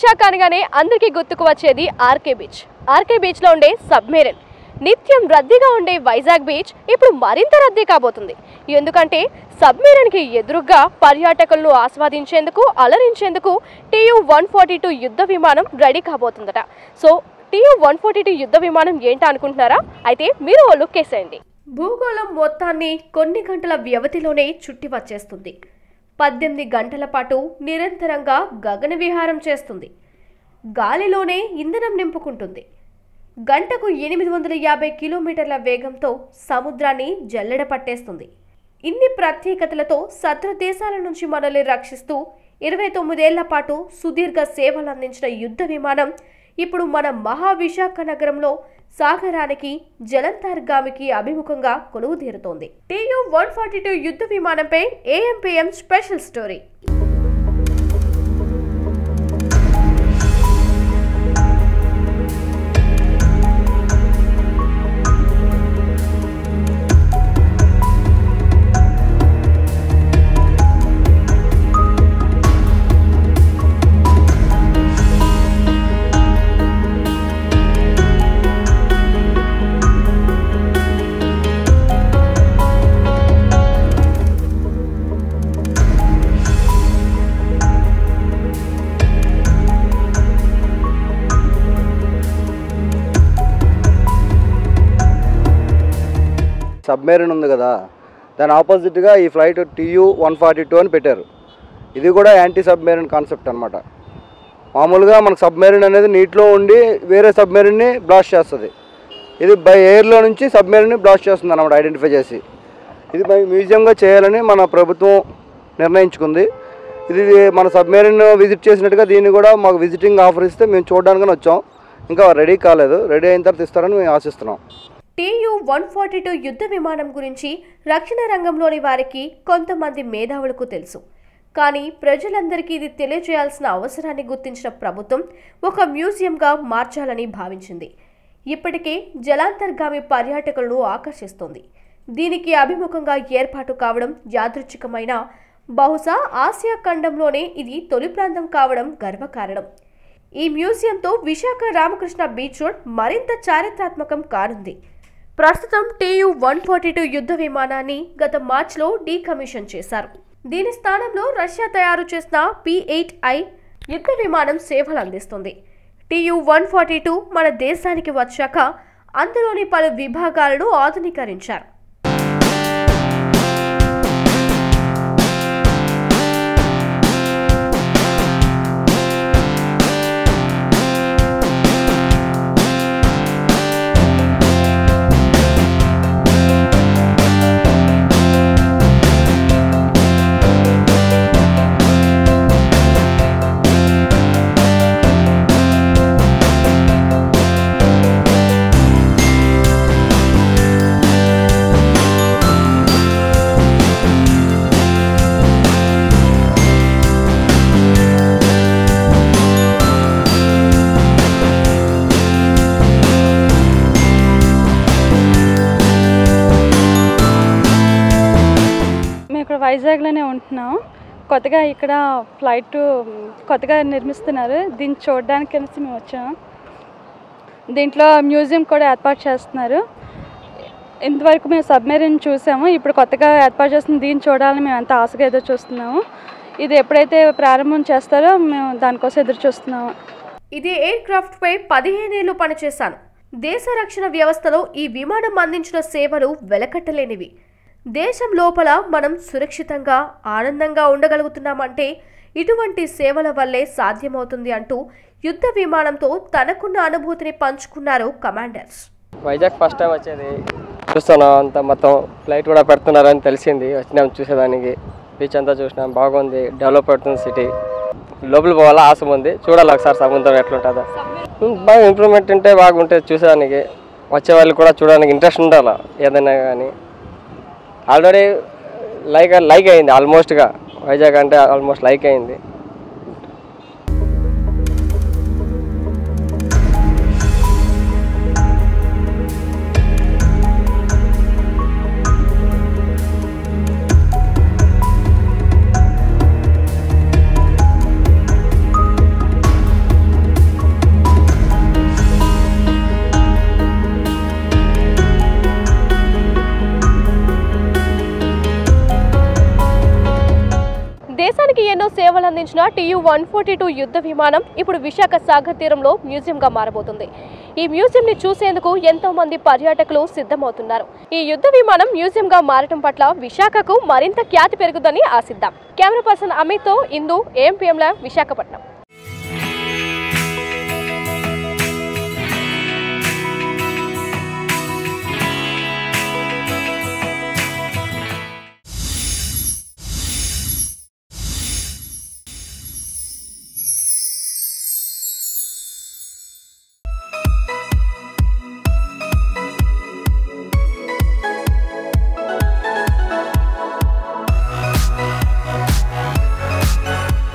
విశాఖ అనగానే అందరికీ గుర్తుకు వచ్చేది ఆర్కే బీచ్. ఆర్కే బీచ్లో ఉండే సబ్మెరైన్. నిత్యం రద్దీగా ఉండే వైజాగ్ బీచ్ ఇప్పుడు మరింత రద్దీ కాబోతుంది. ఎందుకంటే సబ్మెరైన్కి ఎదురుగా పర్యాటకులను ఆస్వాదించేందుకు, అలరించేందుకు TU-142 యుద్ధ విమానం రెడీ కాబోతుందట. సో TU-142 యుద్ధ విమానం ఏంటా అనుకుంటున్నారా? అయితే మీరు ఓ లుక్ వేసేయండి. భూగోళం మొత్తాన్ని కొన్ని గంటల వ్యవధిలోనే చుట్టి వచ్చేస్తుంది. 18 గంటల పాటు నిరంతరంగా గగన విహారం చేస్తుంది. గాలిలోనే ఇంధనం నింపుకుంటుంది. గంటకు 850 కిలోమీటర్ల వేగంతో సముద్రాన్ని జల్లెడ పట్టేస్తుంది. ఇన్ని ప్రత్యేకతలతో శత్రు దేశాల నుంచి మనల్ని రక్షిస్తూ 29 ఏళ్ల పాటు సుదీర్ఘ సేవలు అందించిన యుద్ధ విమానం ఇప్పుడు మన మహావిశాఖ నగరంలో సాగరానికి జలంతర్గామికి అభిముఖంగా కొలువుదీరుతోంది. TU-142 యుద్ధ విమానంపై AMPM స్పెషల్ స్టోరీ. సబ్మెరైన్ ఉంది కదా, దాని ఆపోజిట్గా ఈ ఫ్లైట్ TU-142 అని పెట్టారు. ఇది కూడా యాంటీ సబ్మెరైన్ కాన్సెప్ట్ అనమాట. మామూలుగా మనకు సబ్మెరైన్ అనేది నీటిలో ఉండి వేరే సబ్మెరైన్ని బ్లాస్ట్ చేస్తుంది. ఇది బై ఎయిర్లో నుంచి సబ్మెరైన్ని బ్లాస్ట్ చేస్తుంది అన్నమాట, ఐడెంటిఫై చేసి. ఇది మ్యూజియంగా చేయాలని మన ప్రభుత్వం నిర్ణయించుకుంది. ఇది మన సబ్మెరైన్ విజిట్ చేసినట్టుగా దీన్ని కూడా మాకు విజిటింగ్ ఆఫర్ ఇస్తే మేము చూడడానికని వచ్చాం. ఇంకా రెడీ కాలేదు, రెడీ అయిన తర్వాత ఇస్తారని మేము ఆశిస్తున్నాం. TU-142 యుద్ధ విమానం గురించి రక్షణ రంగంలోని వారికి కొంతమంది మేధావులకు తెలుసు. కానీ ప్రజలందరికీ ఇది తెలియజేయాల్సిన అవసరాన్ని గుర్తించిన ప్రభుత్వం ఒక మ్యూజియంగా మార్చాలని భావించింది. ఇప్పటికే జలాంతర్గామి పర్యాటకులను ఆకర్షిస్తోంది. దీనికి అభిముఖంగా ఏర్పాటు కావడం యాదృచ్ఛికమైన, బహుశా ఆసియా ఖండంలోనే ఇది తొలి ప్రాంతం కావడం గర్వకారణం. ఈ మ్యూజియంతో విశాఖ రామకృష్ణ బీచ్ రోడ్ మరింత చారిత్రాత్మకం కానుంది. ప్రస్తుతం TU-142 యుద్ధ విమానాన్ని గత మార్చిలో డీకమిషన్ చేశారు. దీని స్థానంలో రష్యా తయారు చేసిన P-8I యుద్ధ విమానం సేవలు అందిస్తుంది. TU-142 మన దేశానికి వచ్చాక అందులోని పలు విభాగాలను ఆధునీకరించారు. వైజాగ్లోనే ఉంటున్నాం. కొత్తగా ఇక్కడ ఫ్లైట్ కొత్తగా నిర్మిస్తున్నారు. దీన్ని చూడడానికి కలిసి మేము వచ్చాము. దీంట్లో మ్యూజియం కూడా ఏర్పాటు చేస్తున్నారు. ఇంతవరకు మేము సబ్మెరైన్ చూసాము, ఇప్పుడు కొత్తగా ఏర్పాటు చేస్తున్న దీన్ని చూడాలని మేము ఎంత ఆశగా ఎదురు చూస్తున్నాము. ఇది ఎప్పుడైతే ప్రారంభం చేస్తారో మేము దానికోసం ఎదురు చూస్తున్నాము. ఇది ఎయిర్ క్రాఫ్ట్పై 15 ఏళ్లు పనిచేశాను. దేశ రక్షణ వ్యవస్థలో ఈ విమానం అందించిన సేవలు వెలకట్టలేనివి. దేశం లోపల మనం సురక్షితంగా, ఆనందంగా ఉండగలుగుతున్నామంటే ఇటువంటి సేవల వల్లే సాధ్యమవుతుంది అంటూ యుద్ధ విమానంతో తనకున్న అనుభూతిని పంచుకున్నారు కమాండర్స్. వైజాగ్ ఫస్ట్ టైం వచ్చేది చూస్తున్నాం. అంతా మొత్తం ఫ్లైట్ కూడా పెడుతున్నారని తెలిసింది, వచ్చినాం చూసేదానికి. బీచ్ అంతా చూసినాం, బాగుంది, డెవలప్ అవుతుంది సిటీ. లోపల పోవాలా ఆశ ఉంది, చూడాలి ఒకసారి సముద్రం ఎట్లుంటుందో. బాగా ఇంప్రూవ్మెంట్ ఉంటే బాగుంటుంది చూసేదానికి. వచ్చే వాళ్ళు కూడా చూడడానికి ఇంట్రెస్ట్ ఉండాలి ఏదైనా కానీ. ఆల్రెడీ లైక్ అయింది ఆల్మోస్ట్గా, వైజాగ్ అంటే ఆల్మోస్ట్ లైక్ అయింది. ఎన్నో సేవలు అందించిన TU-142 యుద్ధ విమానం ఇప్పుడు విశాఖ సాగర్ తీరంలో మ్యూజియంగా మారబోతుంది. ఈ మ్యూజియంని చూసేందుకు ఎంతో మంది పర్యాటకులు సిద్ధమవుతున్నారు. ఈ యుద్ధ విమానం మ్యూజియంగా మారటం పట్ల విశాఖకు మరింత ఖ్యాతి పెరుగుతుందని ఆశిద్దాం. కెమెరా పర్సన్ అమిత్తో ఇందు AMPM విశాఖపట్నం.